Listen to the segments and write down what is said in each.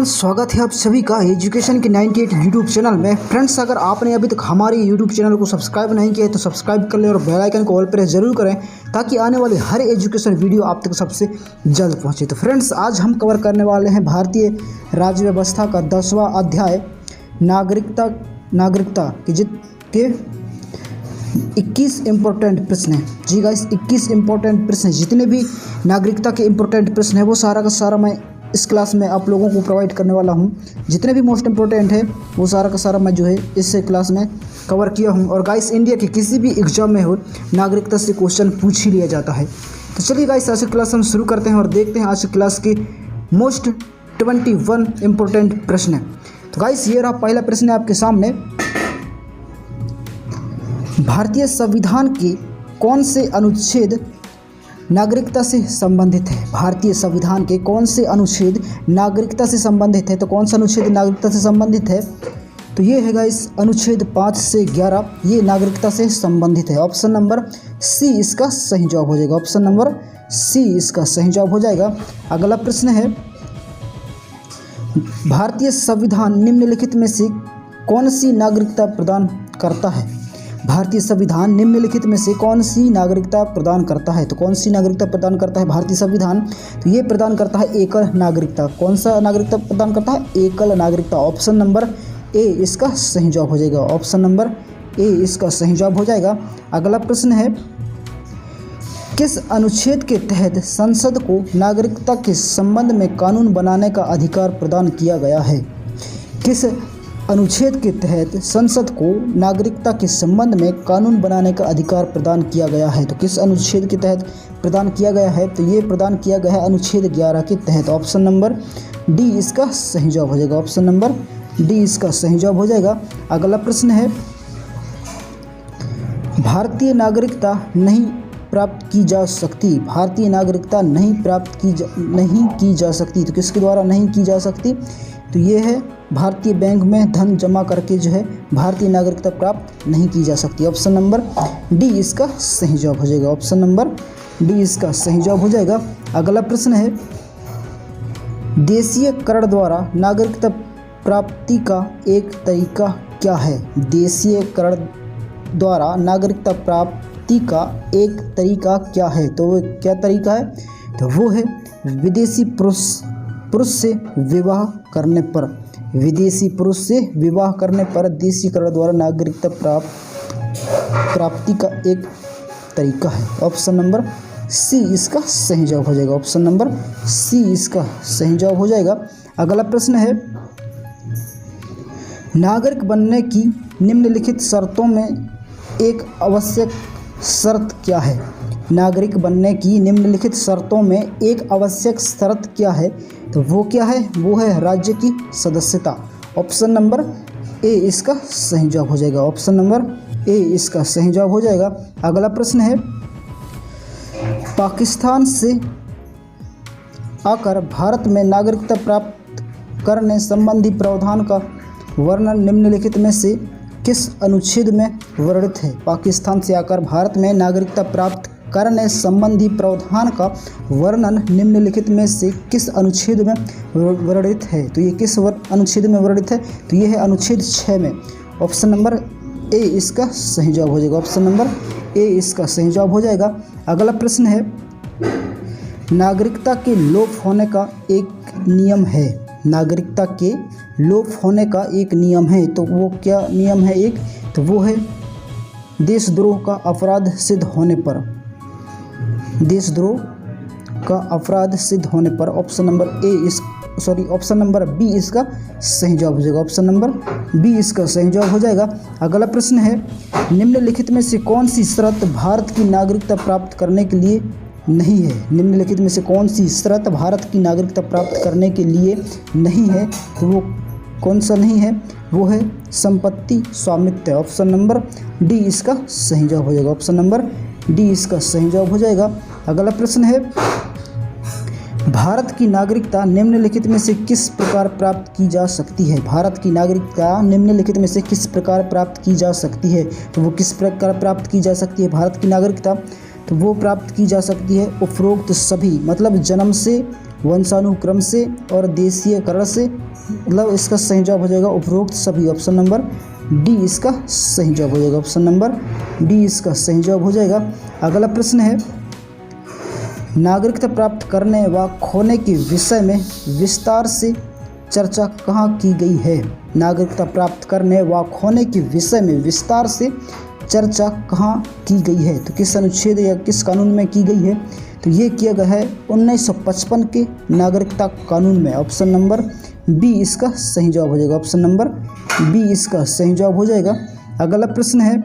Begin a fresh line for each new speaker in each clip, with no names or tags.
Friends, स्वागत है आप सभी का एजुकेशन के 98 यूट्यूब चैनल में। फ्रेंड्स, अगर आपने अभी तक हमारे यूट्यूब चैनल को सब्सक्राइब नहीं किया है तो सब्सक्राइब कर लें और बेल आइकन को ऑल प्रेस जरूर करें ताकि आने वाली हर एजुकेशन वीडियो आप तक सबसे जल्द पहुंचे। तो फ्रेंड्स, आज हम कवर करने वाले हैं भारतीय राज्य व्यवस्था का 10वां अध्याय नागरिकता के 21 इंपॉर्टेंट प्रश्न हैं। जी गाइस, 21 इंपॉर्टेंट प्रश्न हैं। जितने भी नागरिकता के इंपॉर्टेंट प्रश्न हैं वो सारा का सारा मैं इस क्लास में आप लोगों को प्रोवाइड करने वाला हूं। जितने भी मोस्ट इंपॉर्टेंट है वो सारा का सारा मैं जो है इस क्लास में कवर किया हूं। और गाइस, इंडिया के किसी भी एग्जाम में हो नागरिकता से क्वेश्चन पूछ ही लिया जाता है। तो चलिए गाइस, आज की क्लास हम शुरू करते हैं और देखते हैं आज की क्लास के मोस्ट 21 इंपॉर्टेंट प्रश्न। तो गाइस, ये रहा पहला प्रश्न है आपके सामने। भारतीय संविधान के कौन से अनुच्छेद नागरिकता से संबंधित है? भारतीय संविधान के कौन से अनुच्छेद नागरिकता से संबंधित है? तो कौन सा अनुच्छेद नागरिकता से संबंधित है? तो ये है गाइस अनुच्छेद 5 से 11, ये नागरिकता से संबंधित है। ऑप्शन नंबर सी इसका सही जवाब हो जाएगा। ऑप्शन नंबर सी इसका सही जवाब हो जाएगा। अगला प्रश्न है, भारतीय संविधान निम्नलिखित में से कौन सी नागरिकता प्रदान करता है? भारतीय संविधान निम्नलिखित में से कौन सी नागरिकता प्रदान करता है? तो कौन सी नागरिकता प्रदान करता है भारतीय संविधान? तो ये प्रदान करता है एकल नागरिकता। कौन सा नागरिकता प्रदान करता है? एकल नागरिकता। ऑप्शन नंबर ए इसका सही जवाब हो जाएगा। ऑप्शन नंबर ए इसका सही जवाब हो जाएगा। अगला प्रश्न है, किस अनुच्छेद के तहत संसद को नागरिकता के संबंध में कानून बनाने का अधिकार प्रदान किया गया है? किस अनुच्छेद के तहत संसद को नागरिकता के संबंध में कानून बनाने का अधिकार प्रदान किया गया है? तो किस अनुच्छेद के तहत प्रदान किया गया है? तो ये प्रदान किया गया है अनुच्छेद 11 के तहत। ऑप्शन नंबर डी इसका सही जवाब हो जाएगा। ऑप्शन नंबर डी इसका सही जवाब हो जाएगा। अगला प्रश्न है, भारतीय नागरिकता नहीं प्राप्त की जा सकती। भारतीय नागरिकता नहीं की जा सकती। तो किसके द्वारा नहीं की जा सकती? तो ये है भारतीय बैंक में धन जमा करके जो है भारतीय नागरिकता प्राप्त नहीं की जा सकती। ऑप्शन नंबर डी इसका सही जवाब हो जाएगा। ऑप्शन नंबर डी इसका सही जवाब हो जाएगा। अगला प्रश्न है, देशीय करण द्वारा नागरिकता प्राप्ति का एक तरीका क्या है? देशीय करण द्वारा नागरिकता प्राप्ति का एक तरीका क्या है? तो वो क्या तरीका है? तो वो है विदेशी पुरुष से विवाह करने पर। विदेशी पुरुष से विवाह करने पर देशीकरण द्वारा नागरिकता प्राप्ति का एक तरीका है। ऑप्शन नंबर सी इसका सही जवाब हो जाएगा। ऑप्शन नंबर सी इसका सही जवाब हो जाएगा। अगला प्रश्न है, नागरिक बनने की निम्नलिखित शर्तों में एक आवश्यक शर्त क्या है? नागरिक बनने की निम्नलिखित शर्तों में एक आवश्यक शर्त क्या है? तो वो क्या है? वो है राज्य की सदस्यता। ऑप्शन नंबर ए इसका सही जवाब हो जाएगा। ऑप्शन नंबर ए इसका सही जवाब हो जाएगा। अगला प्रश्न है, पाकिस्तान से आकर भारत में नागरिकता प्राप्त करने संबंधी प्रावधान का वर्णन निम्नलिखित में से किस अनुच्छेद में वर्णित है? पाकिस्तान से आकर भारत में नागरिकता प्राप्त करने संबंधी प्रावधान का वर्णन निम्नलिखित में से किस अनुच्छेद में वर्णित है? तो ये किस अनुच्छेद में वर्णित है? तो ये है अनुच्छेद 6 में। ऑप्शन नंबर ए इसका सही जवाब हो जाएगा। ऑप्शन नंबर ए इसका सही जवाब हो जाएगा। अगला प्रश्न है, नागरिकता के लोप होने का एक नियम है। नागरिकता के लोप होने का एक नियम है। तो वो क्या नियम है? एक तो वो है देशद्रोह का अपराध सिद्ध होने पर। देशद्रोह का अपराध सिद्ध होने पर। Option number option number B इसका सही जवाब हो जाएगा। ऑप्शन नंबर बी इसका सही जवाब हो जाएगा। अगला प्रश्न है, निम्नलिखित में से कौन सी शर्त भारत की नागरिकता प्राप्त करने के लिए नहीं है? निम्नलिखित में से कौन सी शर्त भारत की नागरिकता प्राप्त करने के लिए नहीं है? तो वो कौन सा नहीं है? वो है संपत्ति स्वामित्व। ऑप्शन नंबर डी इसका सही जवाब हो जाएगा। ऑप्शन नंबर डी इसका सही जवाब हो जाएगा। अगला प्रश्न है, भारत की नागरिकता निम्नलिखित में से किस प्रकार प्राप्त की जा सकती है? भारत की नागरिकता निम्नलिखित में से किस प्रकार प्राप्त की जा सकती है? तो वो किस प्रकार प्राप्त की जा सकती है भारत की नागरिकता? तो वो प्राप्त की जा सकती है उपरोक्त सभी, मतलब जन्म से वंशानुक्रम से और देशीयकरण से, मतलब इसका सही जवाब हो जाएगा उपरोक्त सभी। ऑप्शन नंबर डी इसका सही जवाब हो जाएगा। ऑप्शन नंबर डी इसका सही जवाब हो जाएगा। अगला प्रश्न है, नागरिकता प्राप्त करने व खोने के विषय में विस्तार से चर्चा कहाँ की गई है? नागरिकता प्राप्त करने व खोने के विषय में विस्तार से चर्चा कहाँ की गई है? तो किस अनुच्छेद या किस कानून में की गई है? तो ये किया गया है 1955 के नागरिकता कानून में। ऑप्शन नंबर बी इसका सही जवाब हो जाएगा। ऑप्शन नंबर बी इसका सही जवाब हो जाएगा। अगला प्रश्न है,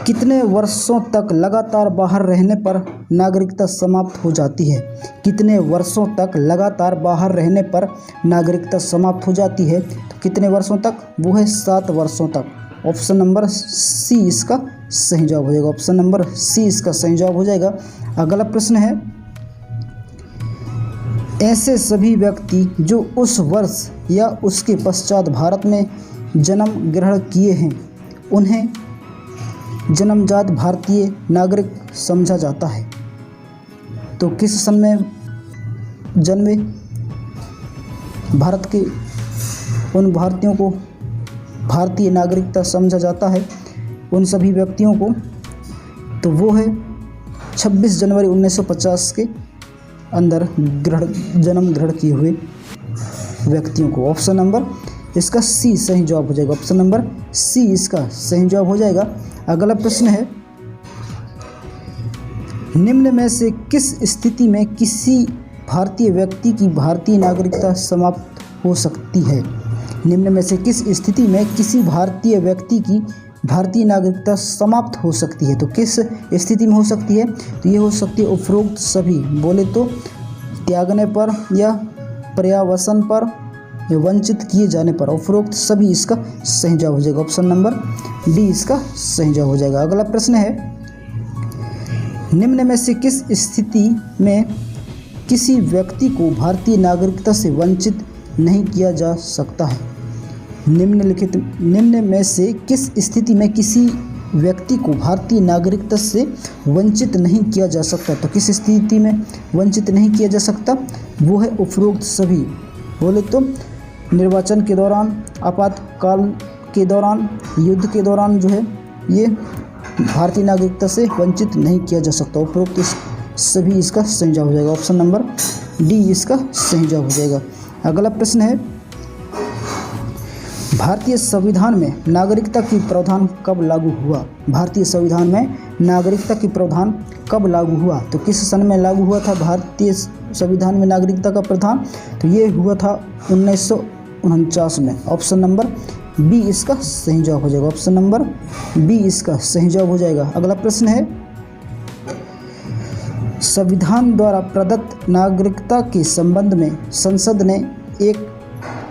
कितने वर्षों तक लगातार बाहर रहने पर नागरिकता समाप्त हो जाती है? कितने वर्षों तक लगातार बाहर रहने पर नागरिकता समाप्त हो जाती है? तो कितने वर्षों तक? वो है 7 वर्षों तक। ऑप्शन नंबर सी इसका सही जवाब हो जाएगा। ऑप्शन नंबर सी इसका सही जवाब हो जाएगा। अगला प्रश्न है, ऐसे सभी व्यक्ति जो उस वर्ष या उसके पश्चात भारत में जन्म ग्रहण किए हैं उन्हें जन्मजात भारतीय नागरिक समझा जाता है। तो किस सन में जन्मे भारत के उन भारतीयों को भारतीय नागरिकता समझा जाता है, उन सभी व्यक्तियों को? तो वो है 26 जनवरी 1950 के अंदर जन्म ग्रहण किए हुए व्यक्तियों को। ऑप्शन नंबर इसका सी सही जवाब हो जाएगा। ऑप्शन नंबर सी इसका सही जवाब हो जाएगा। अगला प्रश्न है, निम्न में से किस स्थिति में किसी भारतीय व्यक्ति की भारतीय नागरिकता समाप्त हो सकती है? निम्न में से किस स्थिति में किसी भारतीय व्यक्ति की भारतीय नागरिकता समाप्त हो सकती है? तो किस स्थिति में हो सकती है? तो ये हो सकती है उपरोक्त सभी, बोले तो त्यागने पर या पर्यावसन पर या वंचित किए जाने पर। उपरोक्त सभी इसका सही जवाब हो जाएगा। ऑप्शन नंबर डी इसका सही जवाब हो जाएगा। अगला प्रश्न है, निम्न में से किस स्थिति में किसी व्यक्ति को भारतीय नागरिकता से वंचित नहीं किया जा सकता है? निम्न में से किस स्थिति में किसी व्यक्ति को भारतीय नागरिकता से वंचित नहीं किया जा सकता? तो किस स्थिति में वंचित नहीं किया जा सकता? वो है उपरोक्त सभी, बोले तो निर्वाचन के दौरान, आपातकाल के दौरान, युद्ध के दौरान जो है ये भारतीय नागरिकता से वंचित नहीं किया जा सकता। उपरोक्त सभी इसका सही जवाब हो जाएगा। ऑप्शन नंबर डी इसका सही जवाब हो जाएगा। अगला प्रश्न है, भारतीय संविधान में नागरिकता की प्रावधान कब लागू हुआ? भारतीय संविधान में नागरिकता की प्रावधान कब लागू हुआ? तो किस सन में लागू हुआ था भारतीय संविधान में नागरिकता का प्रावधान? तो ये हुआ था 1949 में। ऑप्शन नंबर बी इसका सही जवाब हो जाएगा। ऑप्शन नंबर बी इसका सही जवाब हो जाएगा। अगला प्रश्न है, संविधान द्वारा प्रदत्त नागरिकता के संबंध में संसद ने एक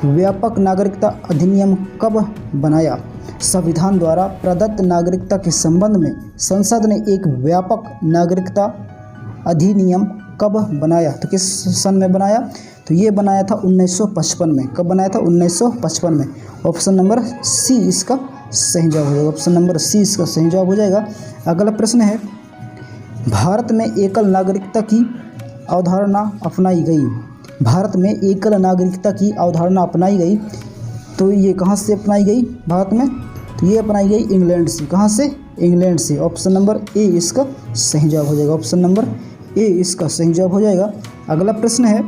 व्यापक नागरिकता अधिनियम कब बनाया? संविधान द्वारा प्रदत्त नागरिकता के संबंध में संसद ने एक व्यापक नागरिकता अधिनियम कब बनाया? तो किस सन में बनाया? तो ये बनाया था 1955 में। कब बनाया था? 1955 में। ऑप्शन नंबर सी इसका सही जवाब हो जाएगा। ऑप्शन नंबर सी इसका सही जवाब हो जाएगा। अगला प्रश्न है, भारत में एकल नागरिकता की अवधारणा अपनाई गई। भारत में एकल नागरिकता की अवधारणा अपनाई गई, तो ये कहाँ से अपनाई गई भारत में? तो ये अपनाई गई इंग्लैंड से। कहाँ से? इंग्लैंड से। ऑप्शन नंबर ए इसका सही जवाब हो जाएगा। ऑप्शन नंबर ए इसका सही जवाब हो जाएगा। अगला प्रश्न है,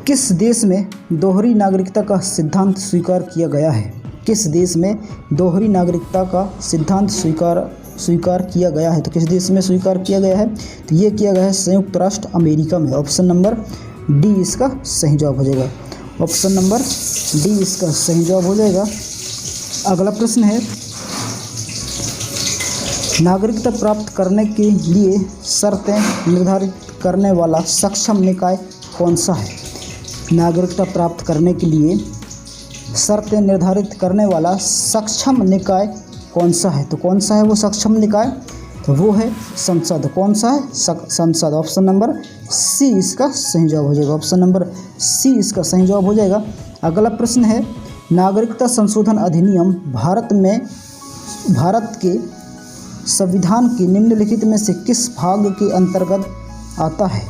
किस देश में दोहरी नागरिकता का सिद्धांत स्वीकार किया गया है? किस देश में दोहरी नागरिकता का सिद्धांत स्वीकार किया गया है? तो किस देश में स्वीकार किया गया है? तो ये किया गया है संयुक्त राष्ट्र अमेरिका में। ऑप्शन नंबर डी इसका सही जवाब हो जाएगा। ऑप्शन नंबर डी इसका सही जवाब हो जाएगा। अगला प्रश्न है, नागरिकता प्राप्त करने के लिए शर्तें निर्धारित करने वाला सक्षम निकाय कौन सा है? नागरिकता प्राप्त करने के लिए शर्तें निर्धारित करने वाला सक्षम निकाय कौन सा है? तो कौन सा है वो सक्षम निकाय? तो वो है संसद। कौन सा है? संसद। ऑप्शन नंबर सी इसका सही जवाब हो जाएगा। ऑप्शन नंबर सी इसका सही जवाब हो जाएगा। अगला प्रश्न है, नागरिकता संशोधन अधिनियम भारत के संविधान के निम्नलिखित में से किस भाग के अंतर्गत आता है?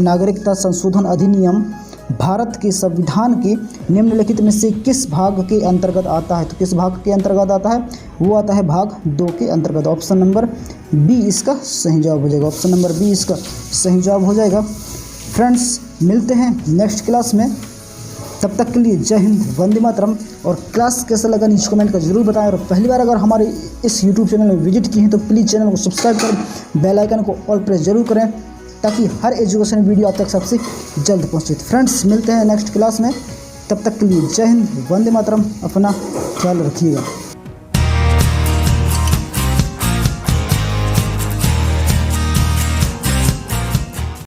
नागरिकता संशोधन अधिनियम भारत के संविधान के निम्नलिखित में से किस भाग के अंतर्गत आता है? तो किस भाग के अंतर्गत आता है? वो आता है भाग 2 के अंतर्गत। ऑप्शन नंबर बी इसका सही जवाब हो जाएगा। ऑप्शन नंबर बी इसका सही जवाब हो जाएगा। फ्रेंड्स, मिलते हैं नेक्स्ट क्लास में। तब तक के लिए जय हिंद, वंदे मातरम। और क्लास कैसा लगा नीचे कमेंट कर जरूर बताएं। और पहली बार अगर हमारे इस यूट्यूब चैनल में विजिट किए हैं तो प्लीज़ चैनल को सब्सक्राइब कर बेल आइकन को ऑल प्रेस जरूर करें, ताकि हर एजुकेशन वीडियो आप तक सबसे जल्द पहुंचे। फ्रेंड्स, मिलते हैं नेक्स्ट क्लास में। तब तक के लिए जय हिंद, वंदे मातरम। अपना ख्याल रखिएगा।